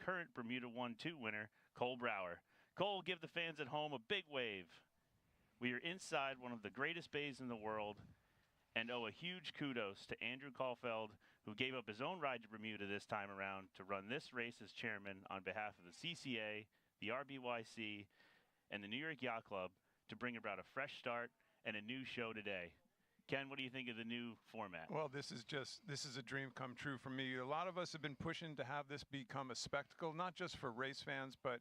current Bermuda 1-2 winner, Cole Brower. Cole, give the fans at home a big wave. We are inside one of the greatest bays in the world and owe a huge kudos to Andrew Caulfield, who gave up his own ride to Bermuda this time around to run this race as chairman on behalf of the CCA, the RBYC, and the New York Yacht Club to bring about a fresh start and a new show today. Ken, what do you think of the new format? Well, this is a dream come true for me. A lot of us have been pushing to have this become a spectacle, not just for race fans, but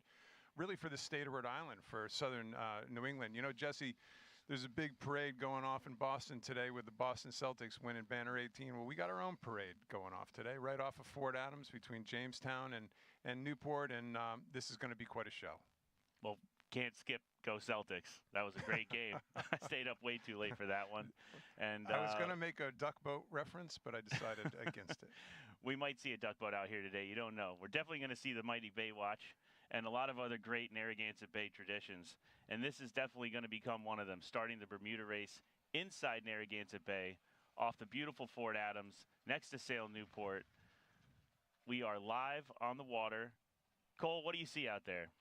really for the state of Rhode Island, for southern New England. You know, Jesse, there's a big parade going off in Boston today with the Boston Celtics winning Banner 18. Well, we got our own parade going off today, right off of Fort Adams between Jamestown and Newport, and this is going to be quite a show. Well, can't skip Go Celtics. That was a great game. I stayed up way too late for that one. And I was going to make a duck boat reference, but I decided against it. We might see a duck boat out here today. You don't know. We're definitely going to see the mighty Baywatch and a lot of other great Narragansett Bay traditions. And this is definitely going to become one of them, starting the Bermuda race inside Narragansett Bay off the beautiful Fort Adams next to Sail Newport. We are live on the water. Cole, what do you see out there?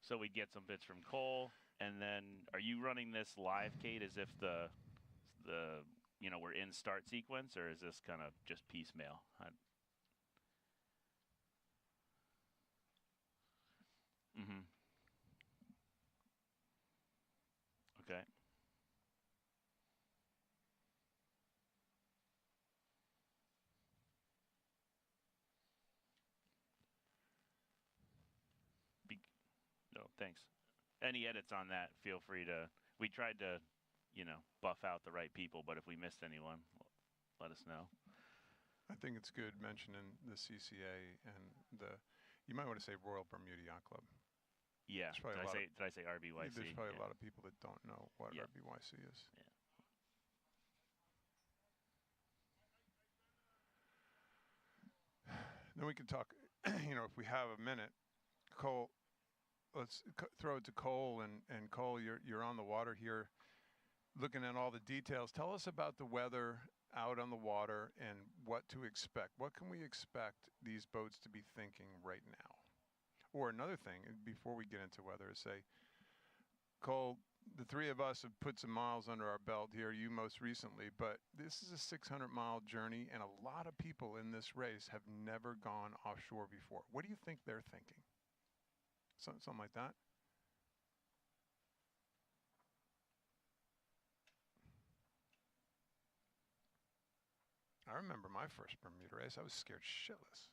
So we get some bits from Cole, and then are you running this live, Kate, as if the we're in start sequence, or is this kind of just piecemeal? Mm-hmm. Okay. No, thanks. Any edits on that, feel free to. We tried to, buff out the right people, but if we missed anyone, let us know. I think it's good mentioning the CCA and you might want to say Royal Bermuda Yacht Club. Yeah. Did I say RBYC? There's probably a lot of people that don't know what RBYC is. Yeah. Then we can talk, if we have a minute, Cole, let's throw it to Cole. And Cole, you're on the water here looking at all the details. Tell us about the weather out on the water and what to expect. What can we expect these boats to be thinking right now? Or another thing, before we get into weather, is say, Cole, the three of us have put some miles under our belt here, you most recently, but this is a 600-mile journey, and a lot of people in this race have never gone offshore before. What do you think they're thinking? Something like that? I remember my first Bermuda race. I was scared shitless.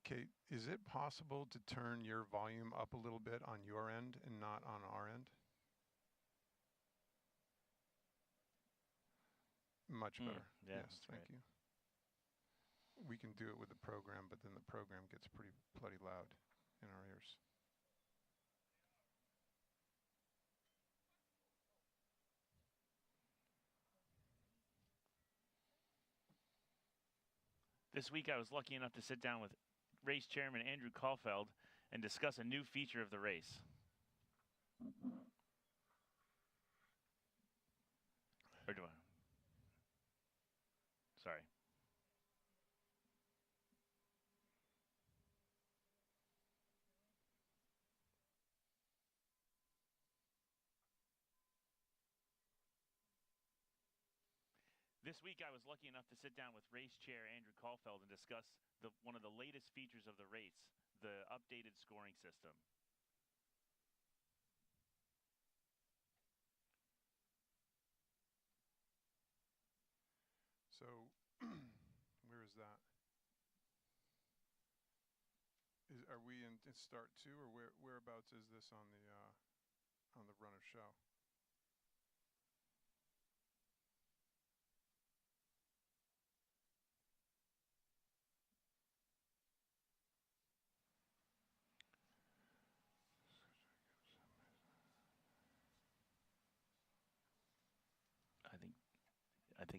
Kate, is it possible to turn your volume up a little bit on your end and not on our end? Much better. Yes, thank you. We can do it with the program, but then the program gets pretty bloody loud in our ears. This week I was lucky enough to sit down with race chairman Andrew Caulfield and discuss a new feature of the race. Or do I? Sorry. This week I was lucky enough to sit down with race chair Andrew Caulfield and discuss one of the latest features of the race, the updated scoring system. So, where is that? Are we in start two, or whereabouts is this on the run of show?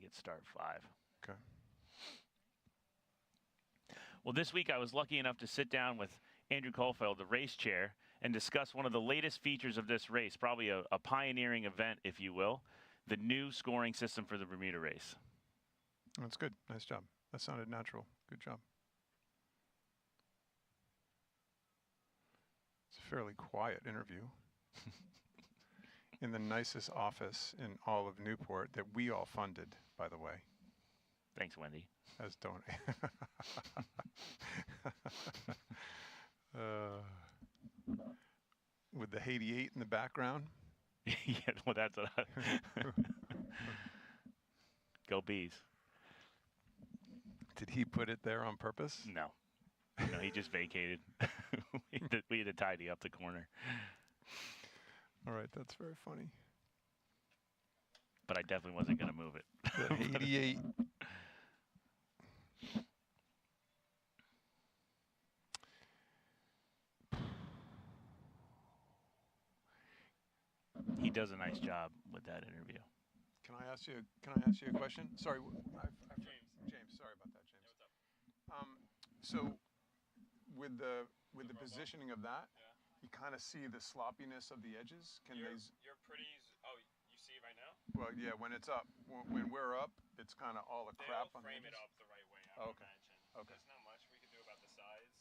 at start 5. Okay. Well, this week I was lucky enough to sit down with Andrew Kohlfeld, the race chair, and discuss one of the latest features of this race, probably a pioneering event, if you will, the new scoring system for the Bermuda race. That's good. Nice job. That sounded natural. Good job. It's a fairly quiet interview in the nicest office in all of Newport that we all funded, by the way. Thanks, Wendy. As donate. With the Haiti 8 in the background. Yeah, well, that's what Go Bees. Did he put it there on purpose? No. No, he just vacated. we had to tidy up the corner. All right, that's very funny. But I definitely wasn't going to move it. The 88. He does a nice job with that interview. Can I ask you a question? Sorry, James. Sorry about that, James. Yeah, what's up? So, with the positioning of that, you kind of see the sloppiness of the edges. You're pretty. Oh, you see it right now? Well, yeah. When it's up, when we're up, it's kind of all the crap on the frame edges. it up the right way, I would Okay. imagine. Okay. There's not much we could do about the sides.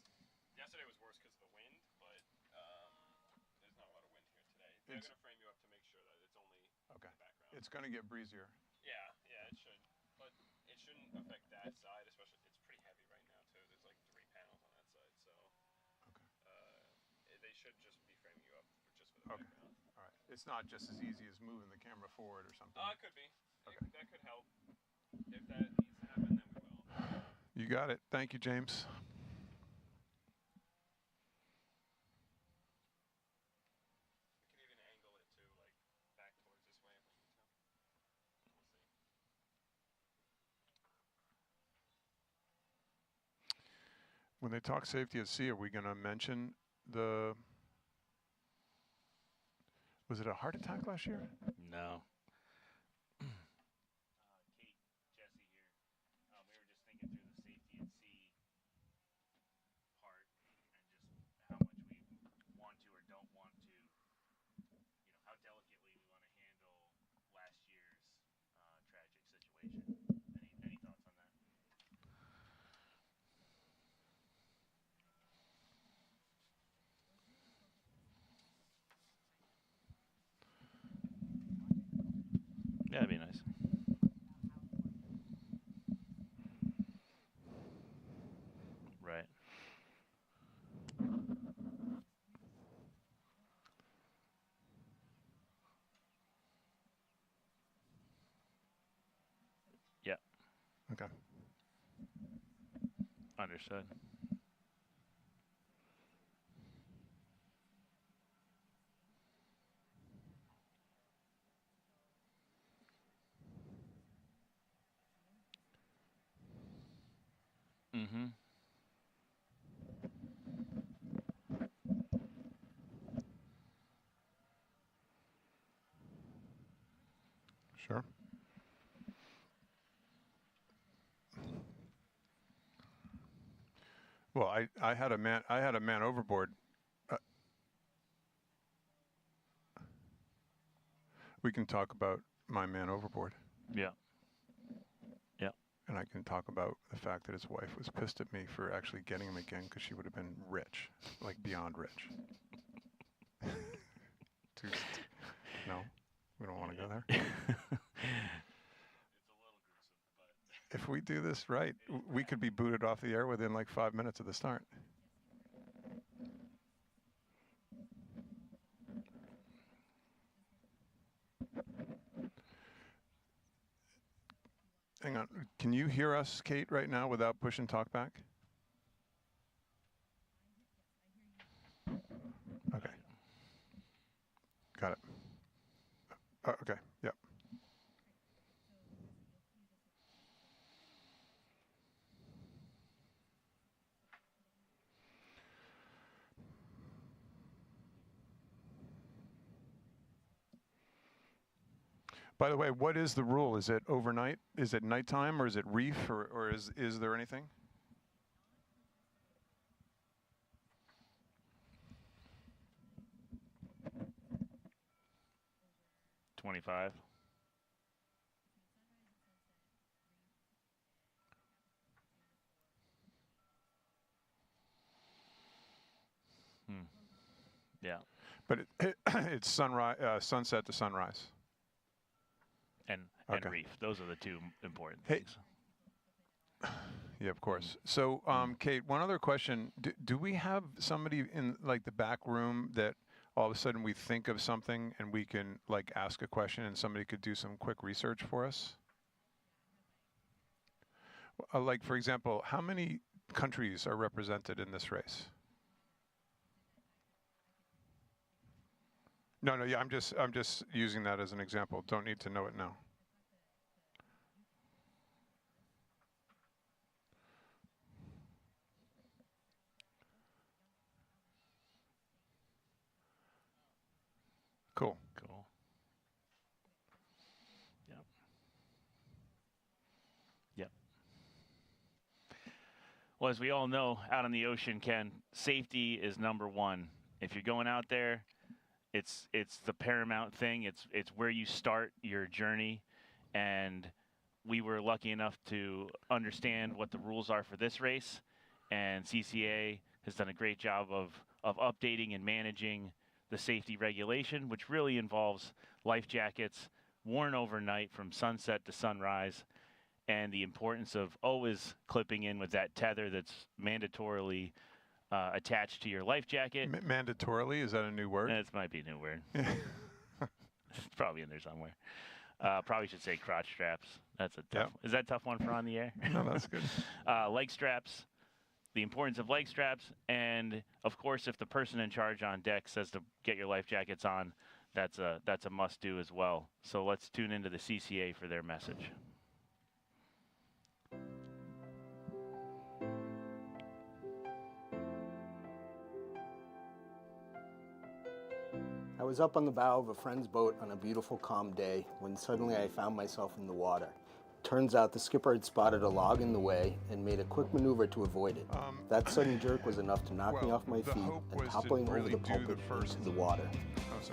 Yesterday was worse because of the wind, but there's not a lot of wind here today. They're going to frame you up to make sure that it's only Okay. the background. It's going to get breezier. Yeah, it should. But it shouldn't affect that side, especially. It's pretty heavy right now, too. There's like 3 panels on that side, so they should just be framing you up just for the Okay. background. All right. It's not just as easy as moving the camera forward or something. It could be. Okay. That could help. If that needs to happen, then we will. You got it. Thank you, James. We can even angle it too, like back towards this way if we need to. We'll see. When they talk safety at sea, are we going to mention was it a heart attack last year? No. Kate, Jesse here. We were just thinking through the safety at sea part and just how much we want to or don't want to, how delicately we want to handle last year's tragic situation. Any thoughts on that? Yeah, that'd be nice. Right. Yeah. Okay. Understood. Mm-hmm. Sure. Well, I had a man overboard. We can talk about my man overboard. Yeah. Yeah. And I can talk about the fact that his wife was pissed at me for actually getting him again because she would have been rich, like beyond rich. No, we don't want to go there. It's a little gruesome, but If we do this right, we could be booted off the air within like 5 minutes of the start. Hang on. Can you hear us, Kate, right now without pushing talkback? Okay. Got it. Okay. Yep. By the way, what is the rule? Is it overnight? Is it nighttime, or is it reef, or is there anything? 25. Yeah. But it's sunset to sunrise. And Okay. reef. Those are the two important Hey. things. Yeah, of course. So, Kate, one other question. Do we have somebody in like the back room that all of a sudden we think of something and we can like ask a question and somebody could do some quick research for us? Like, for example, how many countries are represented in this race? No, yeah, I'm just using that as an example. Don't need to know it now. Cool. Cool. Yep. Yep. Well, as we all know, out on the ocean, Ken, safety is number one. If you're going out there, it's the paramount thing. It's where you start your journey, and we were lucky enough to understand what the rules are for this race, and CCA has done a great job of updating and managing the safety regulation, which really involves life jackets worn overnight from sunset to sunrise, and the importance of always clipping in with that tether that's mandatorily attached to your life jacket. Mandatorily? Is that a new word? This might be a new word. It's probably in there somewhere. Probably should say crotch straps. That's a tough. Is that a tough one for on the air? No, that's good. Leg straps. The importance of leg straps, and of course, if the person in charge on deck says to get your life jackets on, that's a must-do as well. So let's tune into the CCA for their message. I was up on the bow of a friend's boat on a beautiful, calm day when suddenly I found myself in the water. Turns out the skipper had spotted a log in the way and made a quick maneuver to avoid it. That sudden jerk was enough to knock me off my feet and toppling over the pulpit into the water.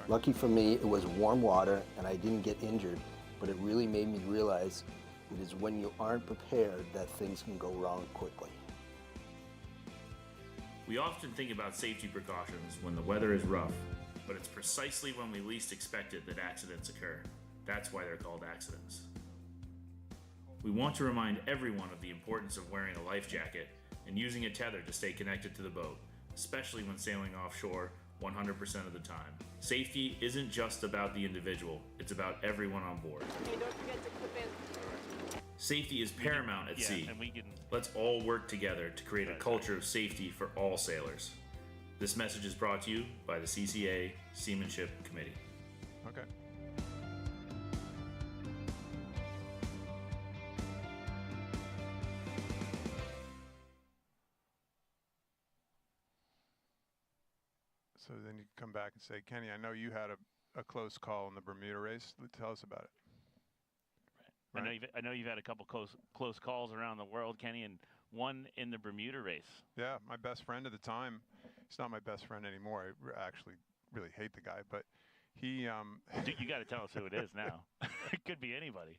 Lucky for me, it was warm water and I didn't get injured, but it really made me realize it is when you aren't prepared that things can go wrong quickly. We often think about safety precautions when the weather is rough, but it's precisely when we least expect it that accidents occur. That's why they're called accidents. We want to remind everyone of the importance of wearing a life jacket and using a tether to stay connected to the boat, especially when sailing offshore 100% of the time. Safety isn't just about the individual, it's about everyone on board. Okay, don't forget to clip in. Safety is paramount at sea. And we can. Let's all work together to create a culture of safety for all sailors. This message is brought to you by the CCA Seamanship Committee. Okay. So then you come back and say, Kenny, I know you had a close call in the Bermuda race. Tell us about it. Right. I know you've had a couple close calls around the world, Kenny, and one in the Bermuda race. Yeah, my best friend at the time. He's not my best friend anymore. I actually really hate the guy, but he. Dude, you got to tell us who it is now. It could be anybody.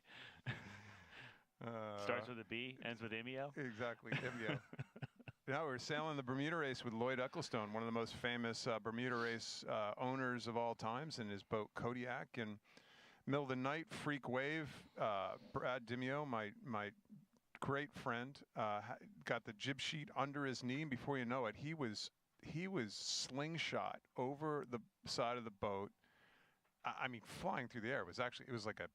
Starts with a B, ends with Imeo. Exactly, Imeo. Yeah, we were sailing the Bermuda race with Lloyd Ecclestone, one of the most famous Bermuda race owners of all times, in his boat Kodiak. And middle of the night, freak wave. Brad Dimeo, my great friend, got the jib sheet under his knee, and before you know it, he was slingshot over the side of the boat. I mean, flying through the air. It was like a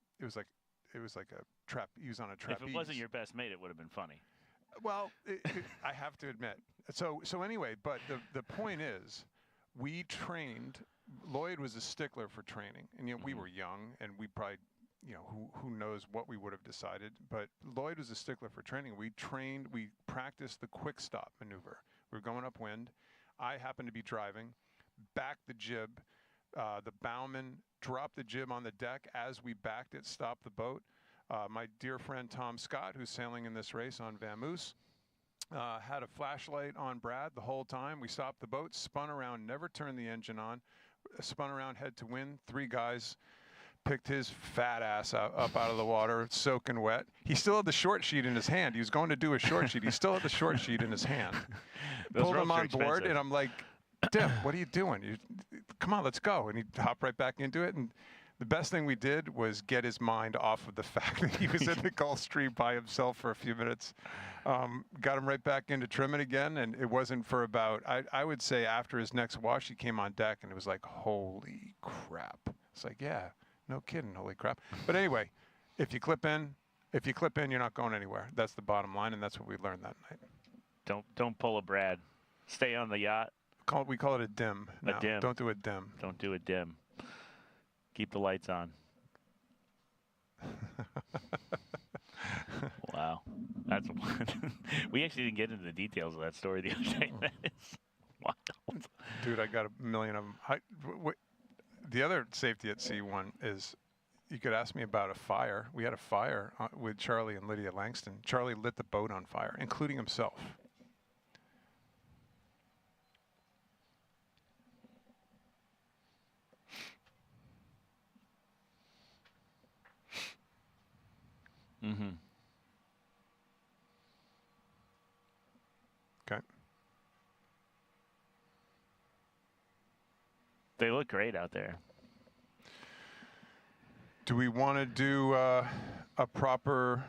trap. He was on a trapeze. If it wasn't your best mate, it would have been funny. Well, I have to admit. So anyway, but the point is, we trained. Lloyd was a stickler for training, and we were young, and we probably, who knows what we would have decided. But Lloyd was a stickler for training. We practiced the quick stop maneuver. We were going upwind. I happened to be driving, backed the jib, The bowman dropped the jib on the deck as we backed it, stopped the boat. My dear friend Tom Scott, who's sailing in this race on Vamoose, had a flashlight on Brad the whole time. We stopped the boat, spun around, never turned the engine on, spun around head to wind. 3 guys picked his fat ass up out of the water, soaking wet. He still had the short sheet in his hand. He was going to do a short sheet. He still had the short sheet in his hand. Pulled him on board, and I'm like, Dim, what are you doing? Come on, let's go. And he hopped right back into it. And the best thing we did was get his mind off of the fact that he was in the Gulf Stream by himself for a few minutes. Got him right back into trimming again, and it wasn't for about, I would say after his next wash, he came on deck, and it was like, holy crap. It's like, yeah, no kidding, holy crap. But anyway, if you clip in, you're not going anywhere. That's the bottom line, and that's what we learned that night. Don't pull a Brad. Stay on the yacht. We call it a dim. No, A dim. Don't do a dim. Don't do a dim. Keep the lights on. Wow. That's we actually didn't get into the details of that story the other day. That is wild. Dude, I got a million of them. The other safety at sea one is, you could ask me about a fire. We had a fire with Charlie and Lydia Langston. Charlie lit the boat on fire, including himself. Mm-hmm. Okay. They look great out there. Do we want to do a proper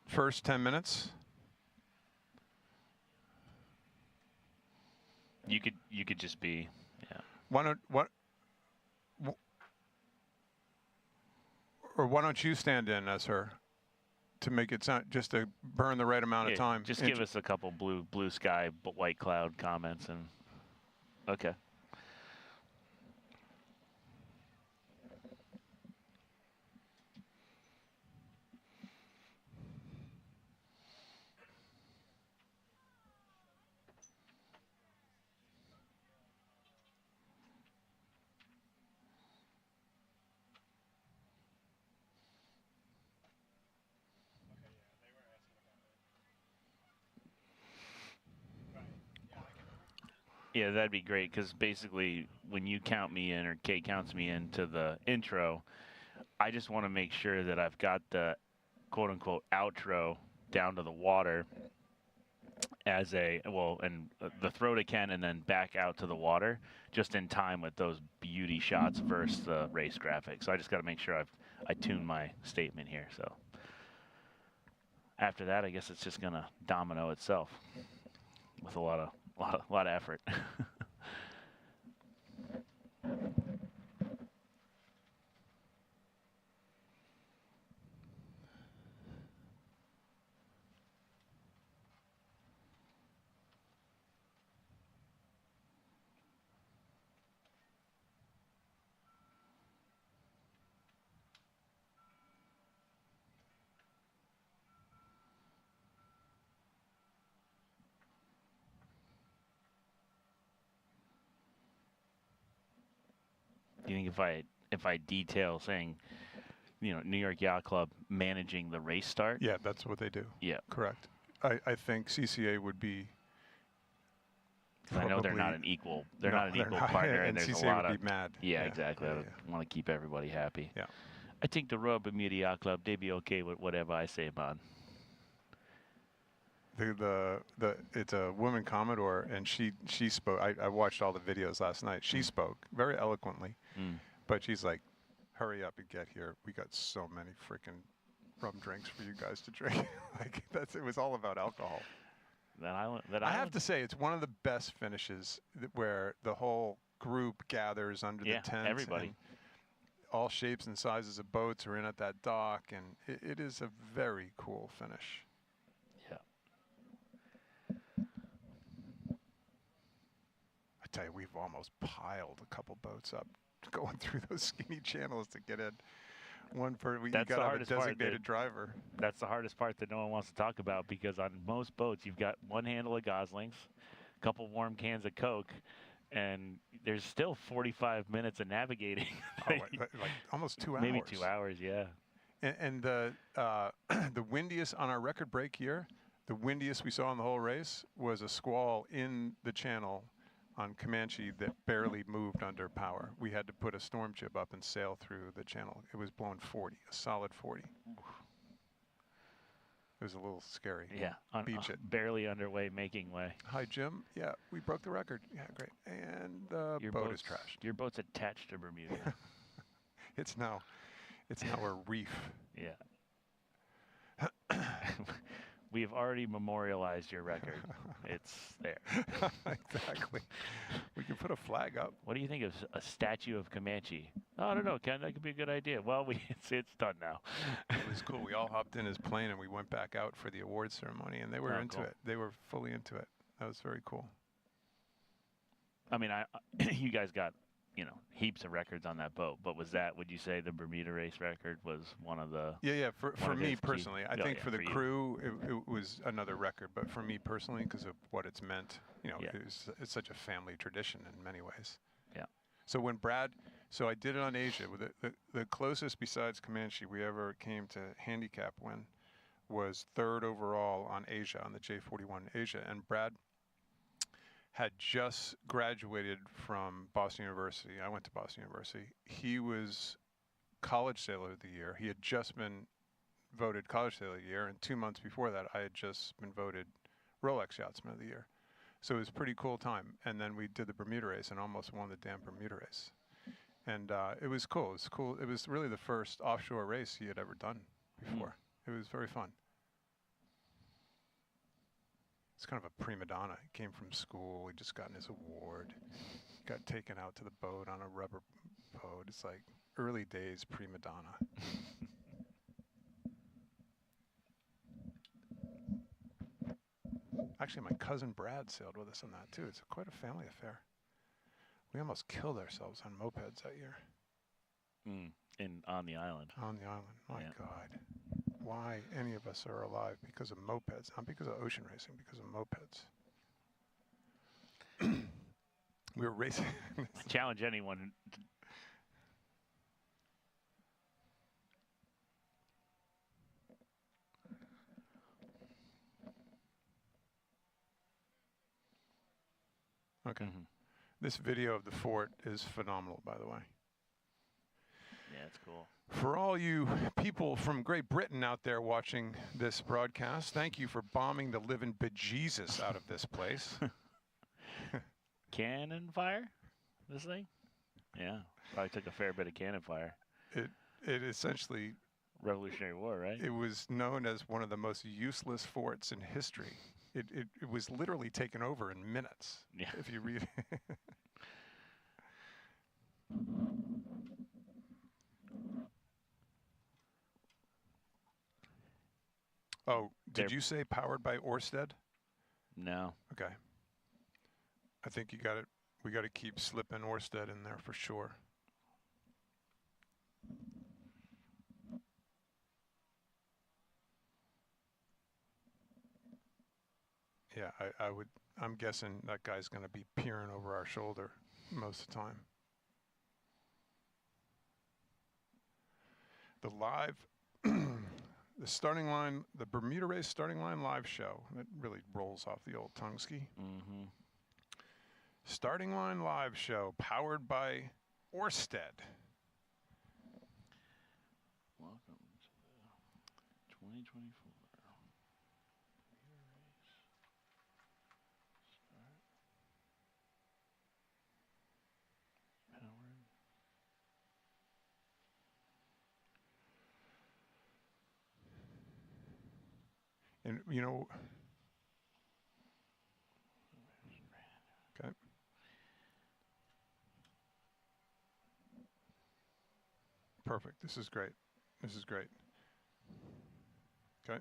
first 10 minutes? You could just be, yeah. Why don't you stand in as her to make it sound, just to burn the right amount of time? Just give us a couple blue sky, white cloud comments, and okay. Yeah, that'd be great, because basically when you count me in, or Kate counts me into the intro, I just want to make sure that I've got the quote-unquote outro down to the water as and the throw to Ken and then back out to the water just in time with those beauty shots versus the race graphics. So I just got to make sure I tune my statement here. So after that, I guess it's just going to domino itself with a lot of effort. Do you think if I detail saying, New York Yacht Club managing the race start? Yeah, that's what they do. Yeah. Correct. I think CCA would be. I know they're not an equal. They're not an equal partner, and there's CCA a lot would of. be mad. Yeah, exactly. I want to keep everybody happy. Yeah. I think the Royal Bermuda Yacht Club, they be okay with whatever I say, man. It's a woman Commodore, and she spoke. I watched all the videos last night. She spoke very eloquently, but she's like, "Hurry up and get here. We got so many freaking rum drinks for you guys to drink." Like it was all about alcohol. I have to say, it's one of the best finishes where the whole group gathers under the tent. Everybody. All shapes and sizes of boats are in at that dock, and it is a very cool finish. I tell you, we've almost piled a couple boats up going through those skinny channels to get in. You got to have a designated driver. That's the hardest part that no one wants to talk about, because on most boats you've got one handle of Goslings, a couple warm cans of Coke, and there's still 45 minutes of navigating. Like almost 2 hours. Maybe 2 hours, yeah. And the the windiest on our record break year, the windiest we saw in the whole race was a squall in the channel on Comanche that barely moved under power. We had to put a storm jib up and sail through the channel. It was blowing 40, a solid 40. It was a little scary. Yeah, Beach it. Barely underway, making way. Hi, Jim. Yeah, we broke the record. Yeah, great. And the boat is trashed. Your boat's attached to Bermuda. It's now a reef. Yeah. We have already memorialized your record. It's there. Exactly. We can put a flag up. What do you think of a statue of Comanche? Oh, I don't know, Ken. That could be a good idea. Well, it's done now. It was cool. We all hopped in his plane and we went back out for the award ceremony, and they were into it. They were fully into it. That was very cool. I mean, you guys got, heaps of records on that boat. But would you say the Bermuda race record was one of the... Yeah. For me personally, I think for the crew, it was another record. But for me personally, because of what it's meant, it's such a family tradition in many ways. Yeah. So I did it on Asia. The closest besides Comanche we ever came to handicap win was 3rd overall on Asia, on the J41 Asia. And Brad had just graduated from Boston University. I went to Boston University. He was College Sailor of the Year. He had just been voted College Sailor of the Year, and 2 months before that, I had just been voted Rolex Yachtsman of the Year. So it was a pretty cool time. And then we did the Bermuda race and almost won the damn Bermuda race. And it was cool. It was cool. It was really the first offshore race he had ever done before. It was very fun. It's kind of a prima donna. He came from school. He just gotten his award. Got taken out to the boat on a rubber boat. It's like early days prima donna. Actually, my cousin Brad sailed with us on that, too. It's quite a family affair. We almost killed ourselves on mopeds that year. On the island. On the island. My God. Why any of us are alive because of mopeds, not because of ocean racing, because of mopeds. We were racing. I challenge anyone. Okay. This video of the fort is phenomenal, by the way. Yeah, it's cool. For all you people from Great Britain out there watching this broadcast, thank you for bombing the living bejesus out of this place. Cannon fire? This thing? Yeah. Probably took a fair bit of cannon fire. It essentially... Revolutionary War, right? It was known as one of the most useless forts in history. It was literally taken over in minutes. Yeah. If you read Oh, did you say powered by Ørsted? No. Okay. I think you got it. We got to keep slipping Ørsted in there for sure. Yeah, I'm guessing that guy's going to be peering over our shoulder most of the time. The live, the starting line, the Bermuda race starting line live show. That really rolls off the old tongue ski. Starting line live show powered by Ørsted. Welcome to the 2024. And, you know, okay. Perfect. This is great. This is great. Okay.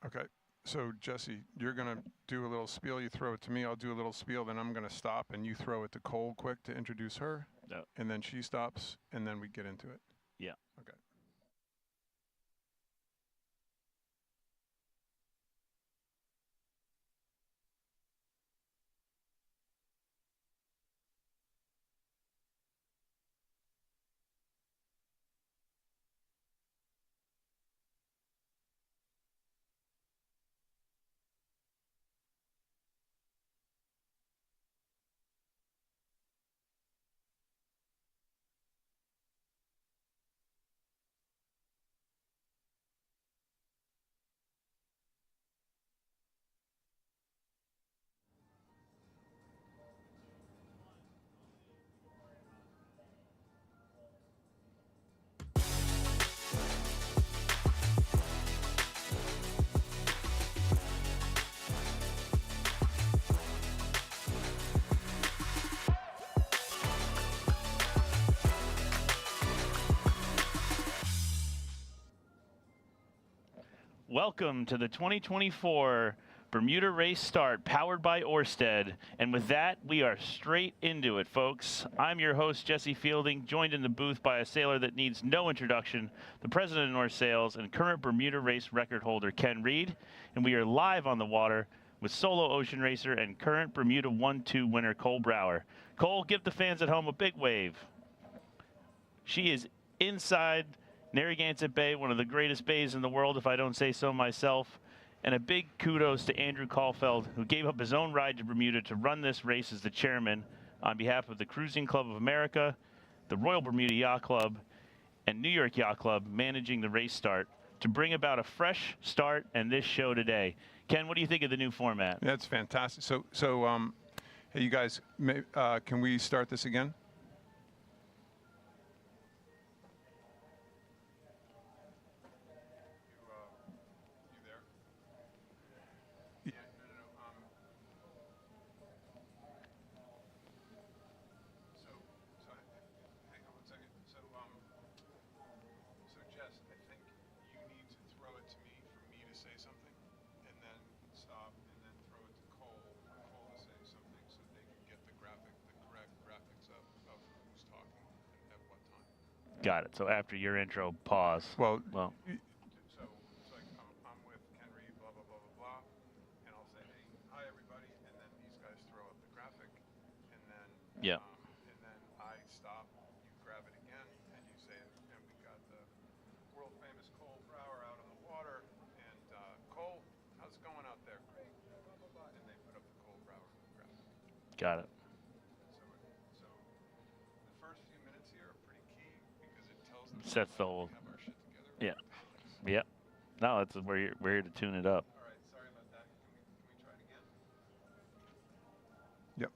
Okay. So, Jesse, you're going to do a little spiel. You throw it to me. I'll do a little spiel. Then I'm going to stop, and you throw it to Cole quick to introduce her. Yep. And then she stops, and then we get into it. Yeah. Okay. Welcome to the 2024 Bermuda Race Start, powered by Orsted. And with that, we are straight into it, folks. I'm your host, Jesse Fielding, joined in the booth by a sailor that needs no introduction, the president of North Sails and current Bermuda Race record holder, Ken Reed. And we are live on the water with solo ocean racer and current Bermuda 1-2 winner, Cole Brower. Cole, give the fans at home a big wave. She is inside Narragansett Bay, one of the greatest bays in the world, if I don't say so myself. And a big kudos to Andrew Caulfield, who gave up his own ride to Bermuda to run this race as the chairman on behalf of the Cruising Club of America, the Royal Bermuda Yacht Club, and New York Yacht Club, managing the race start to bring about a fresh start and this show today. Ken, what do you think of the new format? That's fantastic. So hey, you guys, can we start this again? Got it. So after your intro, pause. Well. So it's like I'm with Ken Reed, blah, blah, blah, blah, blah. And I'll say, hey, hi, everybody. And then these guys throw up the graphic. And then, yeah. And then I stop, you grab it again, and you say, and we got the world famous Cole Brower out on the water. And Cole, how's it going out there? Great. Blah, blah, blah. And they put up the Cole Brower graphic. Got it. Sets the whole. Yeah. Yeah. No, that's we're here to tune it up. All right. Sorry about that. Can we try it again? Yep.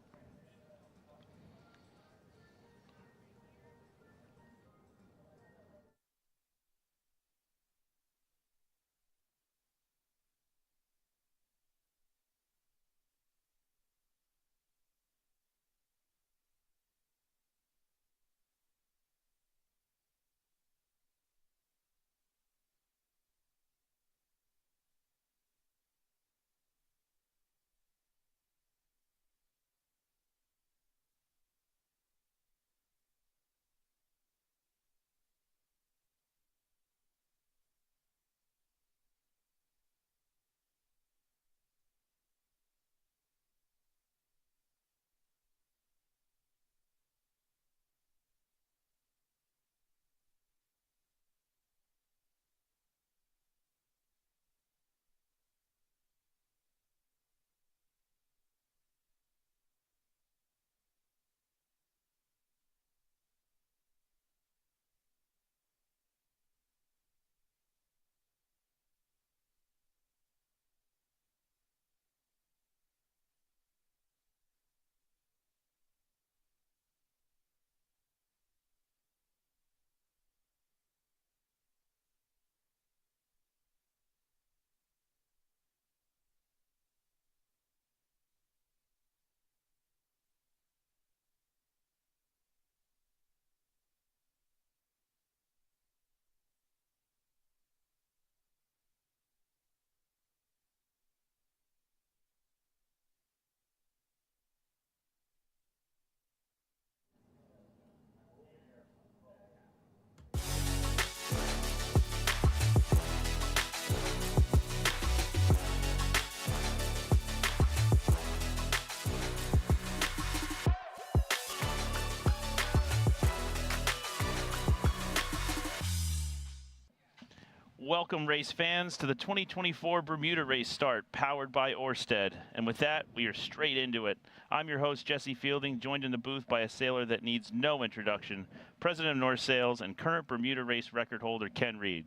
Welcome, race fans, to the 2024 Bermuda Race Start, powered by Orsted. And with that, we are straight into it. I'm your host, Jesse Fielding, joined in the booth by a sailor that needs no introduction, president of North Sails and current Bermuda Race record holder, Ken Reed.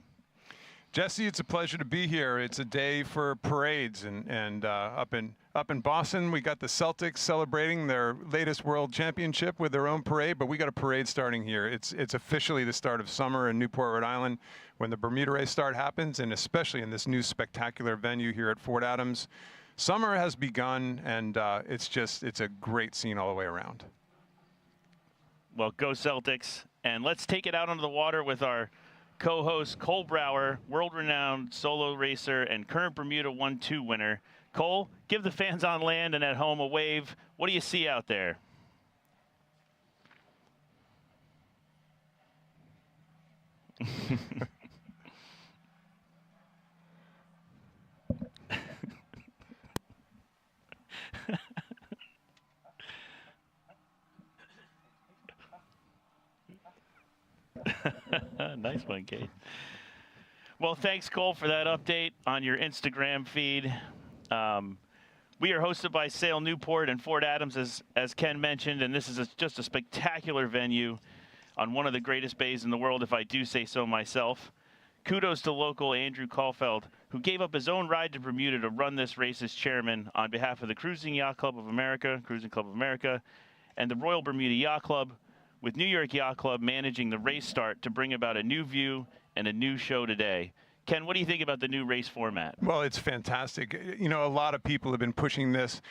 Jesse, it's a pleasure to be here. It's a day for parades, and up in Boston, we got the Celtics celebrating their latest world championship with their own parade, but we got a parade starting here. It's officially the start of summer in Newport, Rhode Island, when the Bermuda Race Start happens, and especially in this new spectacular venue here at Fort Adams. Summer has begun, and it's a great scene all the way around. Well, go Celtics, and let's take it out onto the water with our co-host Cole Brower, world-renowned solo racer and current Bermuda 1-2 winner. Cole, give the fans on land and at home a wave. What do you see out there? Nice one, Kate. Well, thanks, Cole, for that update on your Instagram feed. We are hosted by Sail Newport and Fort Adams, as Ken mentioned, and this is just a spectacular venue on one of the greatest bays in the world, if I do say so myself. Kudos to local Andrew Caulfield, who gave up his own ride to Bermuda to run this race as chairman on behalf of the Cruising Club of America, and the Royal Bermuda Yacht Club, with New York Yacht Club managing the race start to bring about a new view and a new show today. Ken, what do you think about the new race format? Well, it's fantastic. You know, a lot of people have been pushing this.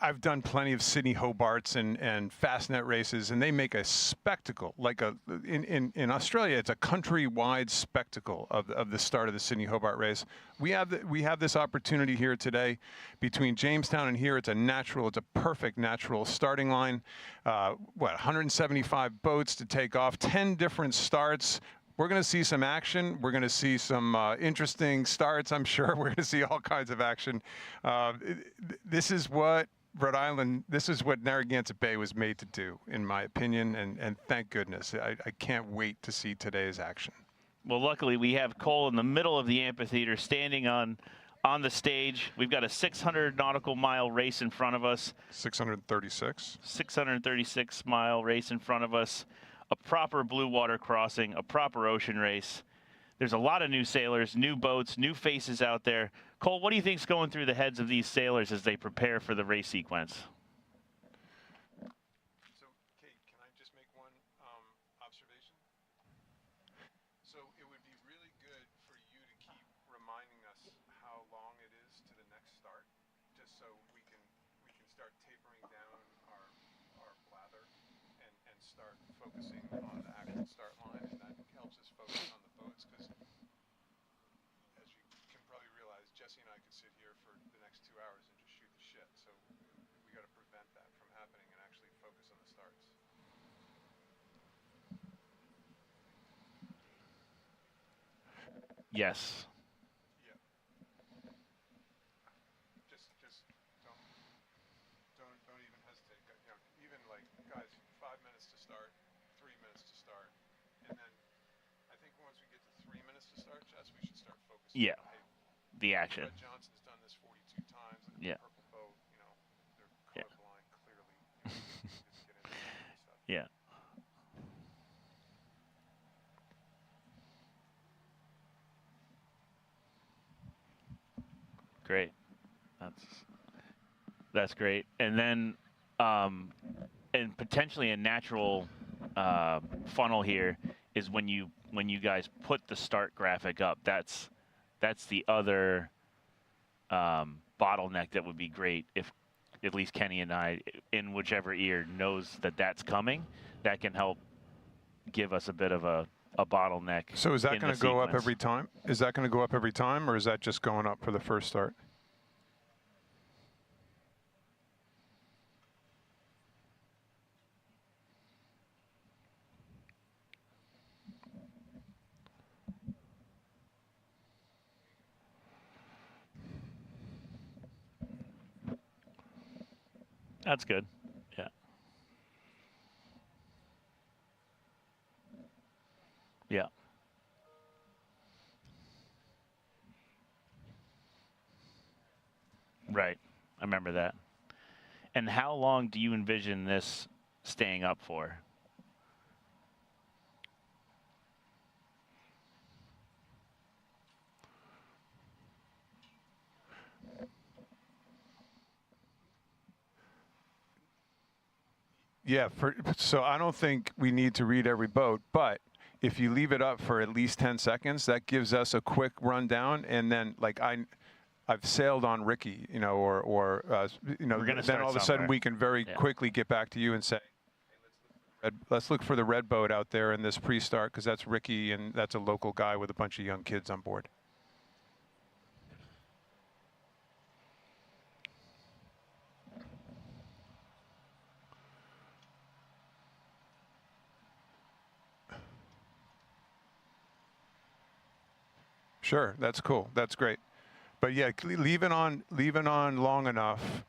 I've done plenty of Sydney Hobarts and Fastnet races, and they make a spectacle. Like in Australia, it's a countrywide spectacle of the start of the Sydney Hobart race. We have this opportunity here today between Jamestown and here. It's a perfect natural starting line. 175 boats to take off, 10 different starts. We're going to see some action. We're going to see some interesting starts, I'm sure. We're going to see all kinds of action. This is what Rhode Island, this is what Narragansett Bay was made to do, in my opinion, and thank goodness. I can't wait to see today's action. Well, luckily, we have Cole in the middle of the amphitheater standing on the stage. We've got a 600 nautical mile race in front of us. 636. 636-mile race in front of us. A proper blue water crossing, a proper ocean race. There's a lot of new sailors, new boats, new faces out there. Cole, what do you think's going through the heads of these sailors as they prepare for the race sequence? So, Kate, can I just make one observation? So it would be really good for you to keep reminding us how long it is to the next start, just so we can start tapering down our blather and start focusing on the actual start line, and that helps us focus on the boats, because as you can probably realize, Jesse and I could sit here for the next 2 hours and just shoot the shit, so we got to prevent that from happening and actually focus on the starts. Yes. Don't even hesitate. You know, even like, guys, 5 minutes to start, 3 minutes to start, and then I think once we get to 3 minutes to start, Jess, we should start focusing. Yeah. On, hey, The action. Brett Johnson's done this 42 times. Look at Yeah. the purple boat, you know, they're colorblind, clearly. You know, just get into that stuff. Yeah. Great. That's great. And then, and potentially a natural funnel here is when you guys put the start graphic up. That's the other bottleneck that would be great if at least Kenny and I, in whichever ear, knows that that's coming. That can help give us a bit of a bottleneck. So is that going to go up every time? Is that going to go up every time, or is that just going up for the first start? That's good. Yeah. Yeah. Right. I remember that. And how long do you envision this staying up for? Yeah, so I don't think we need to read every boat, but if you leave it up for at least 10 seconds, that gives us a quick rundown, and then like I've sailed on Ricky, you know, or you know, then all of a sudden we can very quickly get back to you and say, hey, let's look for let's look for the red boat out there in this pre-start, because that's Ricky, and that's a local guy with a bunch of young kids on board. Sure, that's cool. That's great. But yeah, leave it on long enough,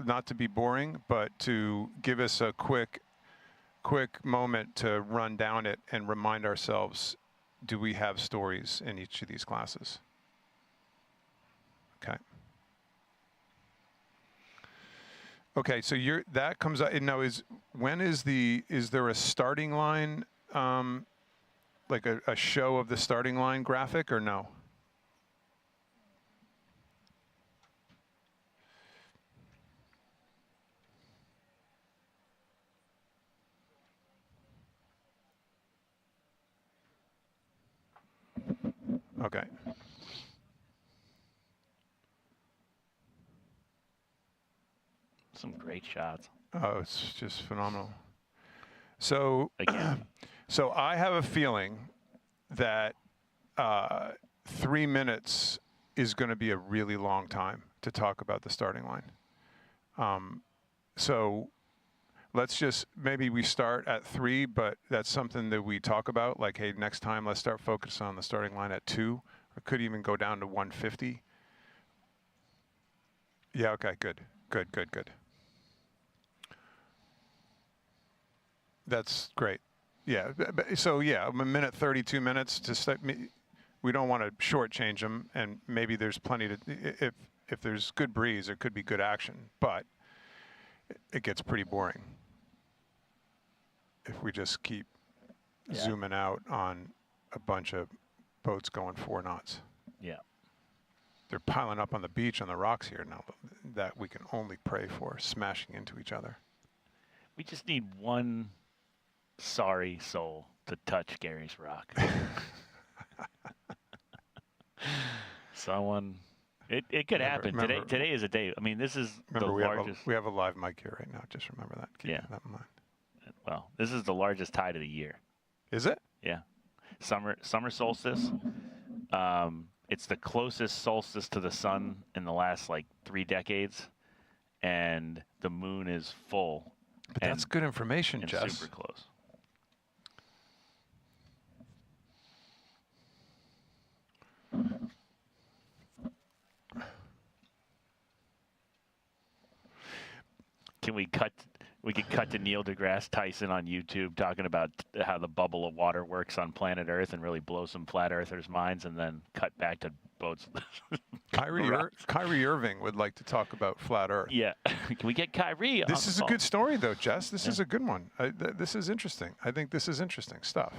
not to be boring, but to give us a quick moment to run down it and remind ourselves, do we have stories in each of these classes? Okay. Okay, so that comes out. Now, is there a starting line, like a show of the starting line graphic, or no? Okay. Some great shots. Oh, it's just phenomenal. So, Again. so I have a feeling that 3 minutes is going to be a really long time to talk about the starting line. So let's just, maybe we start at 3, but that's something that we talk about, like, hey, next time let's start focusing on the starting line at 2, or could even go down to 150. Yeah, okay, good. That's great. Yeah, so yeah, a minute 32 minutes to start. We don't want to shortchange them, and maybe there's plenty to, if there's good breeze, there could be good action, but it gets pretty boring if we just keep zooming out on a bunch of boats going 4 knots. Yeah. They're piling up on the beach on the rocks here now that we can only pray for, smashing into each other. We just need one sorry soul to touch Gary's rock. Someone, it could happen. Today is a day. I mean, this is the largest. We have a live mic here right now. Just remember that. Keep that in mind. Well, this is the largest tide of the year. Is it? Yeah. Summer solstice. It's the closest solstice to the sun in the last, like, 3 decades. And the moon is full. But that's good information, and Jess. Super close. Can we cut? We could cut to Neil deGrasse Tyson on YouTube talking about how the bubble of water works on planet Earth and really blow some flat earthers' minds, and then cut back to boats. Kyrie Irving would like to talk about flat Earth. Yeah. Can we get Kyrie? This is a good story, though, Jess. This is a good one. This is interesting. I think this is interesting stuff.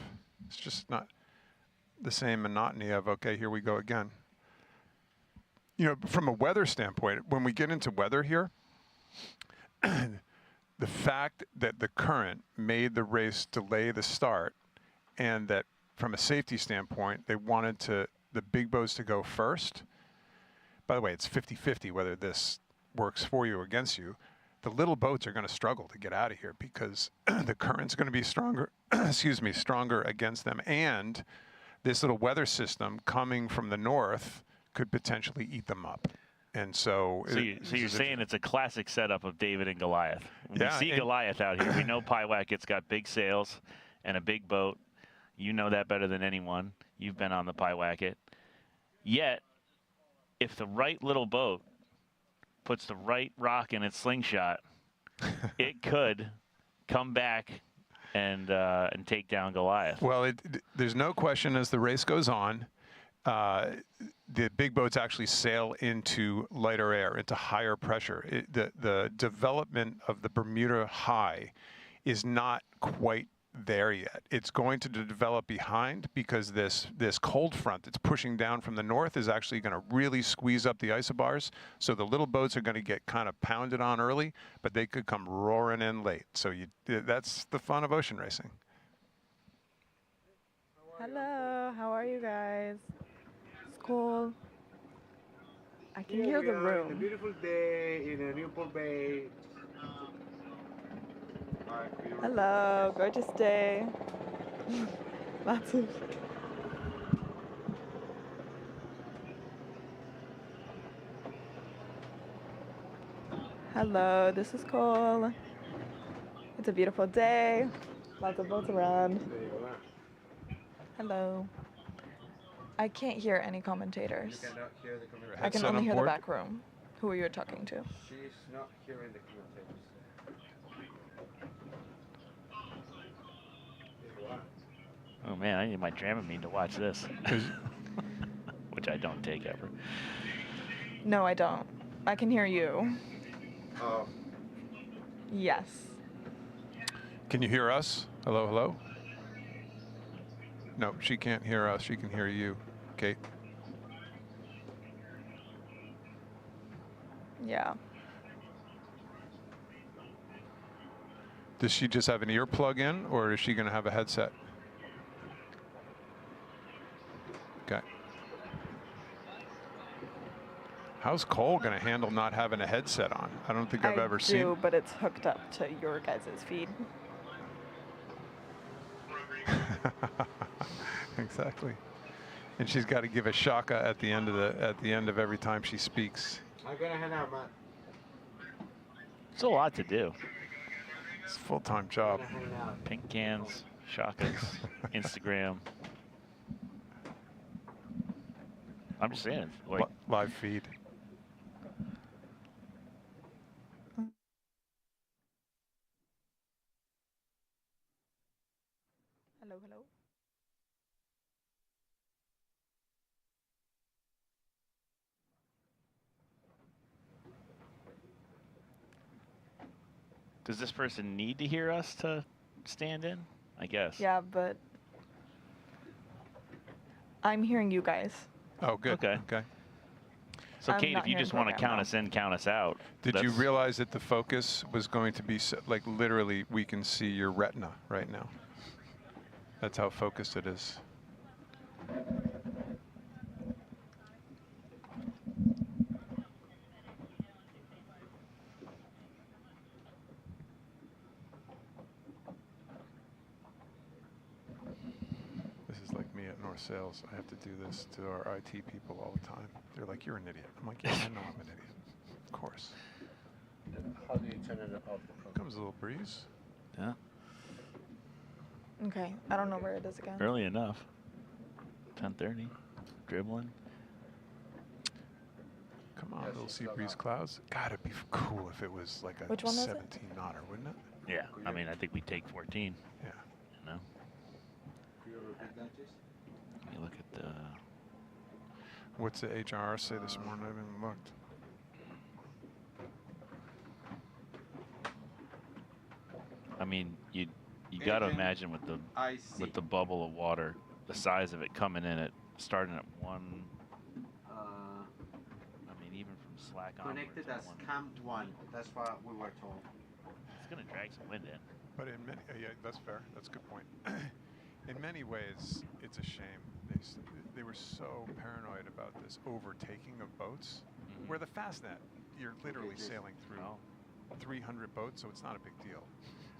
It's just not the same monotony of, okay, here we go again. You know, from a weather standpoint, when we get into weather here, the fact that the current made the race delay the start, and that from a safety standpoint, they wanted the big boats to go first. By the way, it's 50-50 whether this works for you or against you. The little boats are going to struggle to get out of here because the current's going to be stronger, stronger against them. And this little weather system coming from the north could potentially eat them up. And so you're saying it's a classic setup of David and Goliath. When we see Goliath out here, we know Pyewacket's got big sails and a big boat. You know that better than anyone. You've been on the Pyewacket. Yet, if the right little boat puts the right rock in its slingshot, it could come back and take down Goliath. Well, there's no question as the race goes on, the big boats actually sail into lighter air, into higher pressure. The development of the Bermuda High is not quite there yet. It's going to develop behind because this cold front that's pushing down from the north is actually going to really squeeze up the isobars. So the little boats are going to get kind of pounded on early, but they could come roaring in late. So that's the fun of ocean racing. Hello, how are you guys? It's cool. I can hear the room. It's a beautiful day in Newport Bay. Hello, gorgeous day. Lots of. Hello, this is Cole. It's a beautiful day. Lots of boats around. Hello. I can't hear any commentators. You cannot hear the commentators. I can Headset only on hear the board? back room. Who are you talking to? She's not hearing the commentators. Oh man, I need my Dramamine to watch this. Is- Which I don't take ever. No, I don't. I can hear you. Oh, Yes. Can you hear us? Hello, hello? No, she can't hear us. She can hear you, Kate. Yeah. Does she just have an earplug in, or is she going to have a headset? Okay. How's Cole going to handle not having a headset on? I don't think I've ever seen. But it's hooked up to your guys' feed. Exactly. And she's got to give a shaka at the end of every time she speaks. I'm gonna head out, Matt. It's a lot to do. It's a full-time job. I'm gonna head out. Pink cans, shakas, Instagram. I'm just saying, like, Live feed. Hello, hello. does this person need to hear us to stand in? I guess. Yeah, but I'm hearing you guys. Oh, good. Okay. Okay. So I'm Kate, not if you hearing just want to program count now. us in, count us out. Did you that's- realize that the focus was going to be like literally we can see your retina right now? That's how focused it is. This is like me at North Sales. I have to do this to our IT people all the time. They're like, "You're an idiot." I'm like, "Yeah, I know I'm an idiot. Of course." How do you turn it off? Comes a little breeze. Yeah. Okay, I don't know where it is again. Early enough. 10:30. Dribbling. Come on, Yeah, little she's sea still breeze not. clouds. God, it'd be cool if it was like a Which one is it? 17 knotter, wouldn't it? Yeah. I mean, I think we take 14. Yeah. You know. Could you repeat that, please? Let me look at the. What's the HRR say this morning? I haven't even looked. I mean, you got to Agent, imagine with the I see. with the bubble of water, the size of it coming in at starting at 1. I mean, even from slack onwards. Connected at as 1, Cam 1. That's what we were told. It's gonna drag some wind in. But in many, yeah, that's fair. That's a good point. In many ways, it's a shame. They were so paranoid about this overtaking of boats. Mhm. Where the Fastnet, you're literally just- sailing through Oh. 300 boats, so it's not a big deal.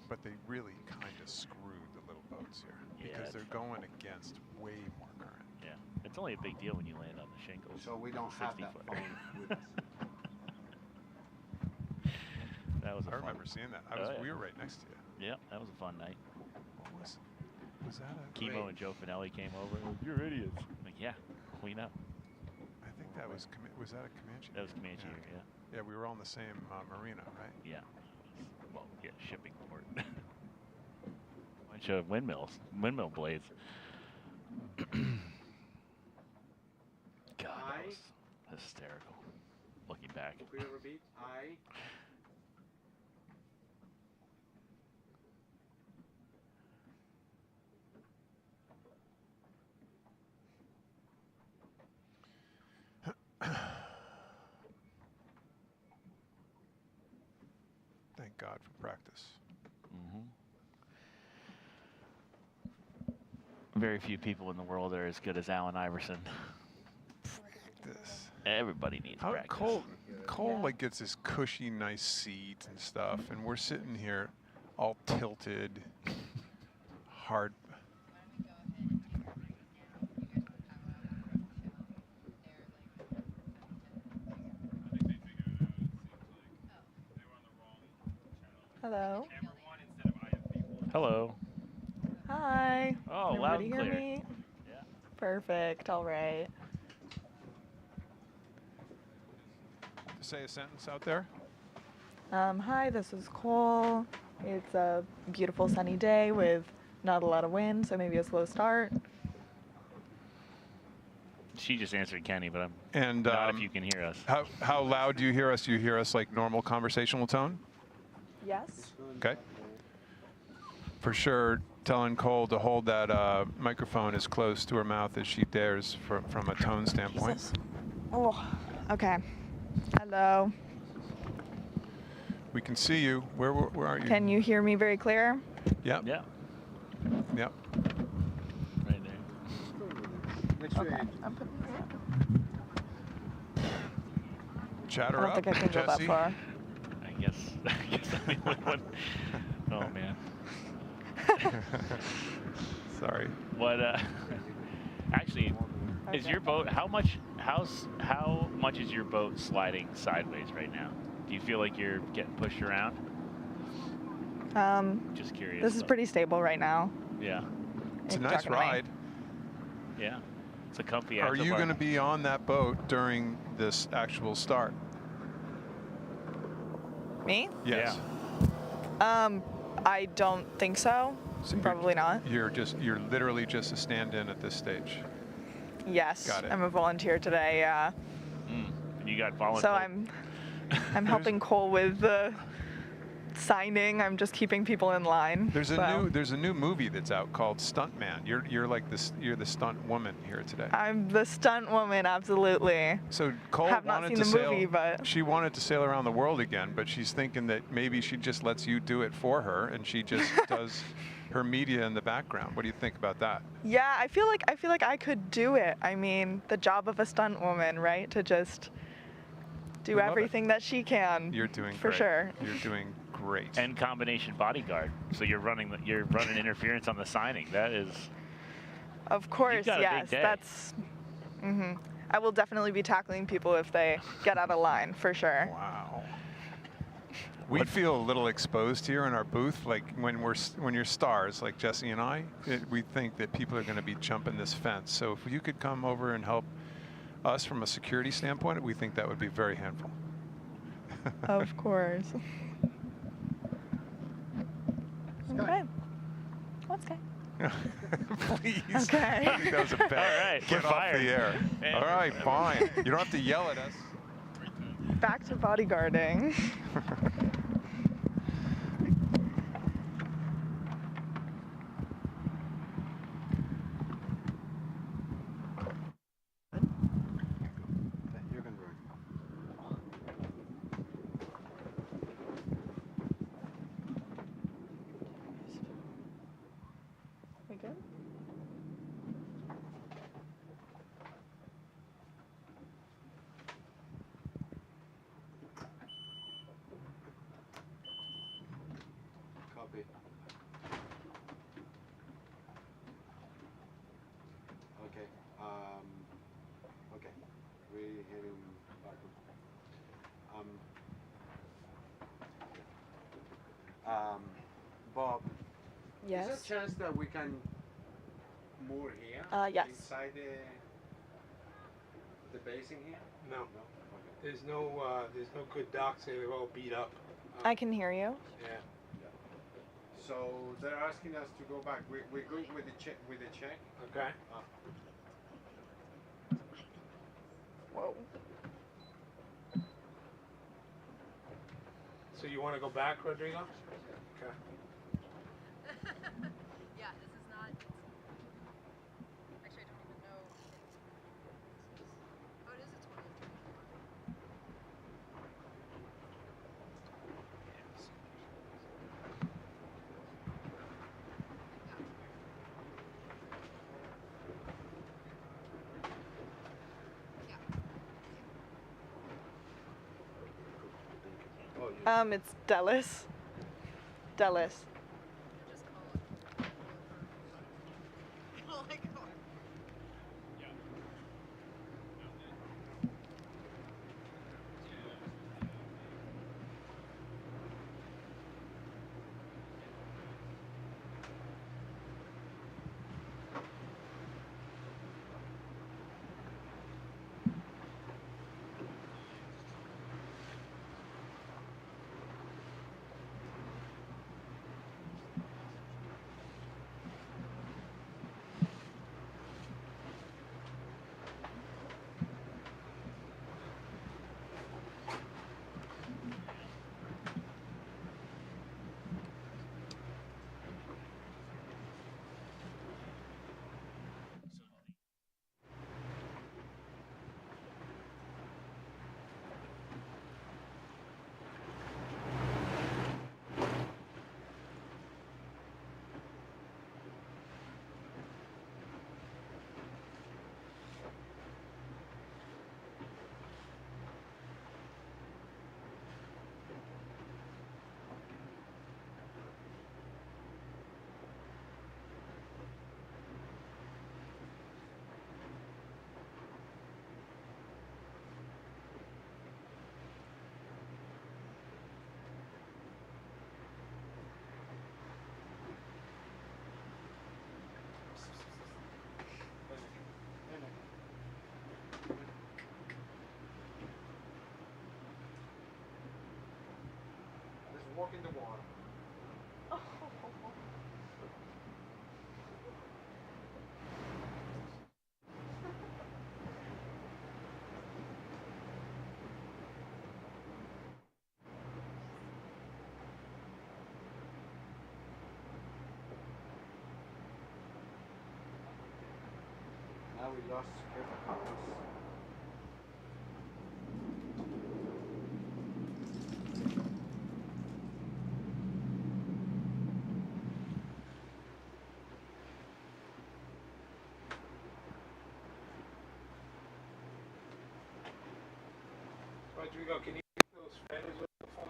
But they really kind of screwed the little boats here Yeah, because it's they're going against way more current. Yeah. It's only a big deal when you land on the shingles. So we don't have 60 that footer. phone with us. That was a I fun. remember seeing that. Oh, yeah. We were right next to you. Yeah, that was a fun night. What was that? Chemo and Joe Finelli came over. Like, you're idiots. I'm like, yeah, we know. I think that was was that a Comanche? That was Comanche Yeah. here, Yeah, we were all in the same marina, right? yeah. Well, yeah, shipping port. Bunch of windmill blades. God, that was hysterical. Looking back. Could you repeat? I. Thank God for practice. Very few people in the world are as good as Allen Iverson. This. Everybody needs How practice. Cole Yeah. like gets this cushy, nice seat and stuff, and we're sitting here all tilted, hard. Hello. Hello. Hi. Oh, Can loud everybody and hear clear. me? Yeah. Perfect. All right. Say a sentence out there. Hi, this is Cole. It's a beautiful sunny day with not a lot of wind, so maybe a slow start. She just answered Kenny, but I'm And not if you can hear us. how loud do you hear us? Do you hear us like normal conversational tone? Yes. Okay. For sure, telling Cole to hold that microphone as close to her mouth as she dares from a tone standpoint. Jesus. Oh, okay. Hello. We can see you. Where are you? Can you hear me very clear? Yep. Yeah. Yep. Right there. Next to Okay. it. I'm putting Chat I her don't up, think I can go that Jesse. far. I guess I'm the only one. Oh man. Sorry. What? Actually, is Okay. your boat? How much is your boat sliding sideways right now? Do you feel like you're getting pushed around? Just curious. This is pretty stable right now. Yeah. It's a if you're nice talking to me. ride. Yeah. It's a comfy. Are axle you bar. going to be on that boat during this actual start? Me? Yes. I don't think so. So Probably not. You're literally just a stand-in at this stage. Yes. Got it. I'm a volunteer today. Yeah. And you got volunteer. So I'm helping Cole with the signing. I'm just keeping people in line. There's so. a new movie that's out called Stuntman. You're like this. You're the stunt woman here today. I'm the stunt woman, absolutely. So Cole Have not wanted seen to the sail. movie, but- She wanted to sail around the world again, but she's thinking that maybe she just lets you do it for her, and she just does her media in the background. What do you think about that? Yeah, I feel like I could do it. I mean, the job of a stunt woman, right? To just do We love it. everything that she can. You're doing for great. sure. You're doing great. And combination bodyguard. So you're running interference on the signing. That is. Of course, got a big yes. day. That's. I will definitely be tackling people if they get out of line, for sure. Wow. We feel a little exposed here in our booth, like when you're stars, like Jesse and I. We think that people are going to be jumping this fence. So if you could come over and help us from a security standpoint, we think that would be very handful. Of course. Okay. What's okay? Please. Okay. I think that was a bad. All right, Get we're off fired. the air. And All right, fine. You don't have to yell at us. Back to bodyguarding. You can do it. We good? Copy. Okay. Okay. We heading back. Bob. Is there Yes. a chance that we can moor here? Yes. Inside the basin here? No, No. Okay. there's no good docks. They're all beat up. I can hear you. Yeah. So they're asking us to go back. We're good with the check. Okay. Whoa. So you want to go back, Rodrigo? Okay. Yeah, this is not. Actually, I don't even know. Oh, it is a 20. Oh, you. It's Dallas. Dallas. Just call it. Oh my god. Let's walk in the water. Now we lost careful compass. Rodrigo, can you get those feathers with the phone?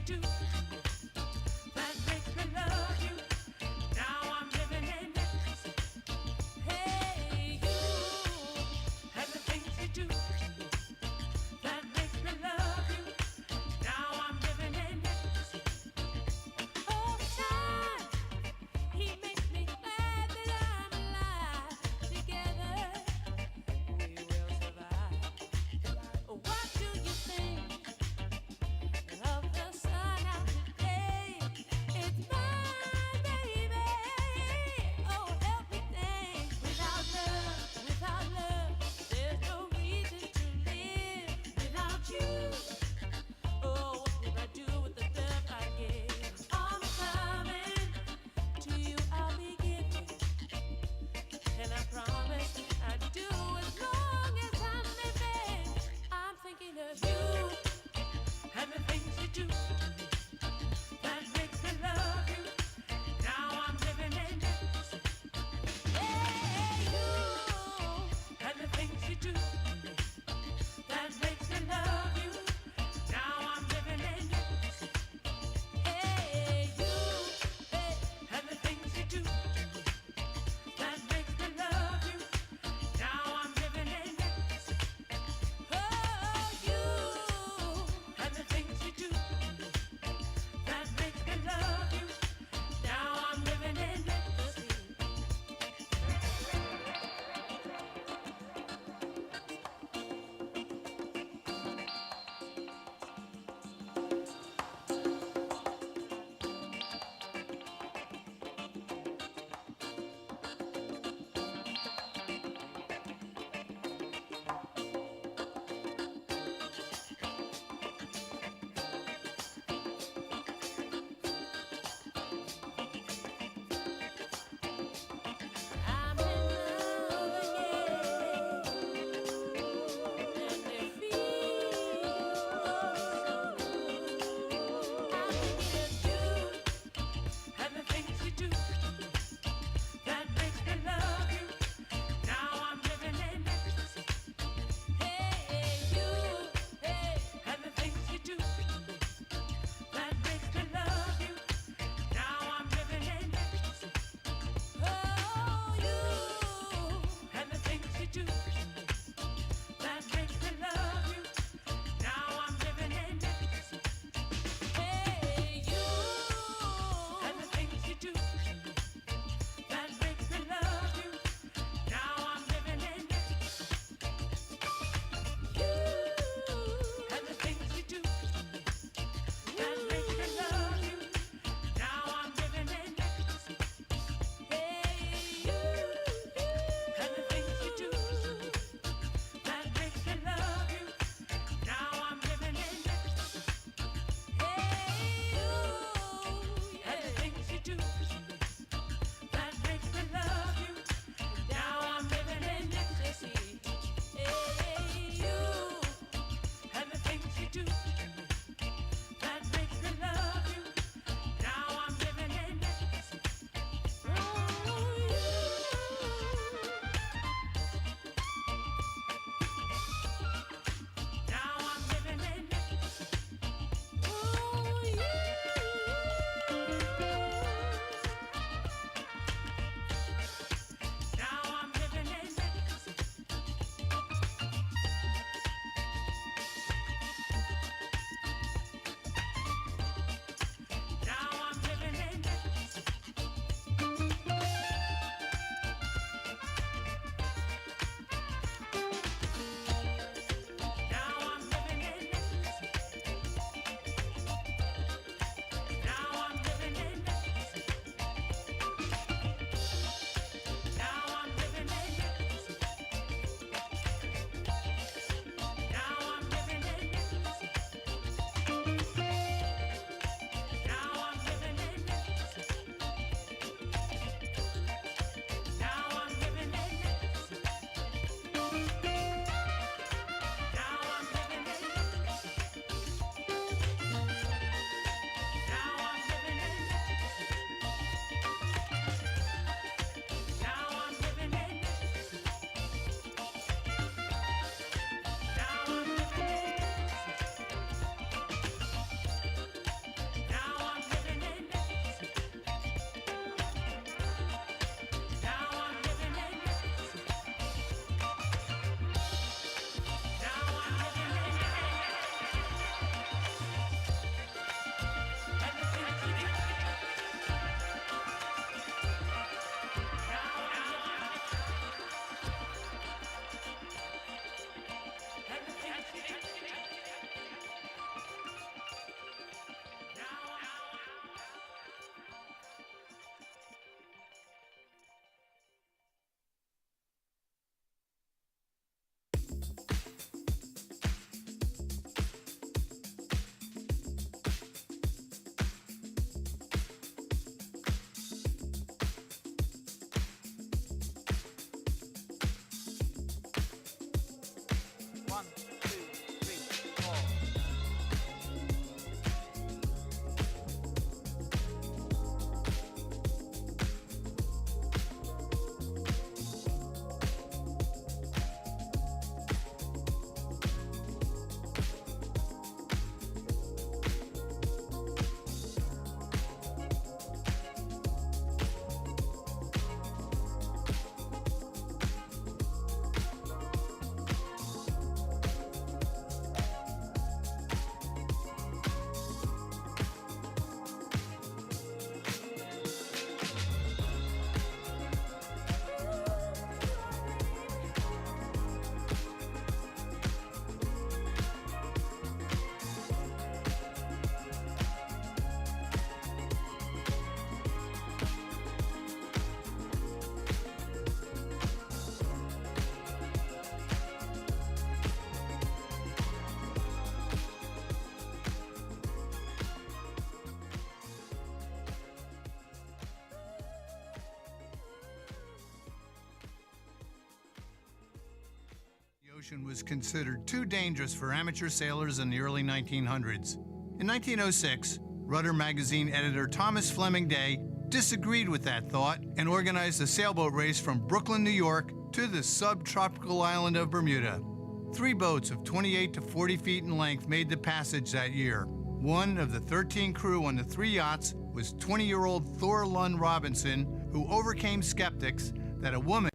do that makes me love you. Now I'm living in ecstasy. Hey, you and the things you do that makes me love you. Now I'm living in ecstasy. All the time, he makes me glad that I'm alive. Together, we will survive. What do you think of the sun ocean was considered too dangerous for amateur sailors in the early 1900s. In 1906, Rudder magazine editor Thomas Fleming Day disagreed with that thought and organized a sailboat race from Brooklyn, New York to the subtropical island of Bermuda. 3 boats of 28 to 40 feet in length made the passage that year. One of the 13 crew on the 3 yachts was 20-year-old Thor Lund Robinson, who overcame skeptics that a woman.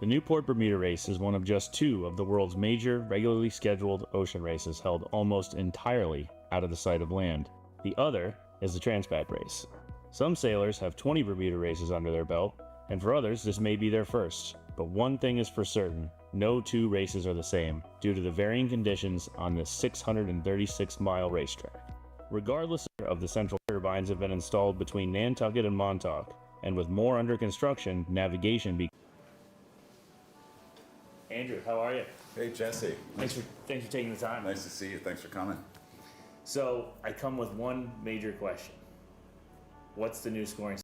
The Newport Bermuda Race is one of just 2 of the world's major, regularly scheduled ocean races held almost entirely out of the sight of land. The other is the Transpat Race. Some sailors have 20 Bermuda races under their belt, and for others this may be their first. But one thing is for certain, no 2 races are the same, due to the varying conditions on this 636-mile racetrack. Regardless of the central turbines have been installed between Nantucket and Montauk, and with more under construction, navigation Andrew, how are you? Hey, Jesse. Thanks for taking the time. Nice to see you. Thanks for coming. So, I come with one major question. What's the new scoring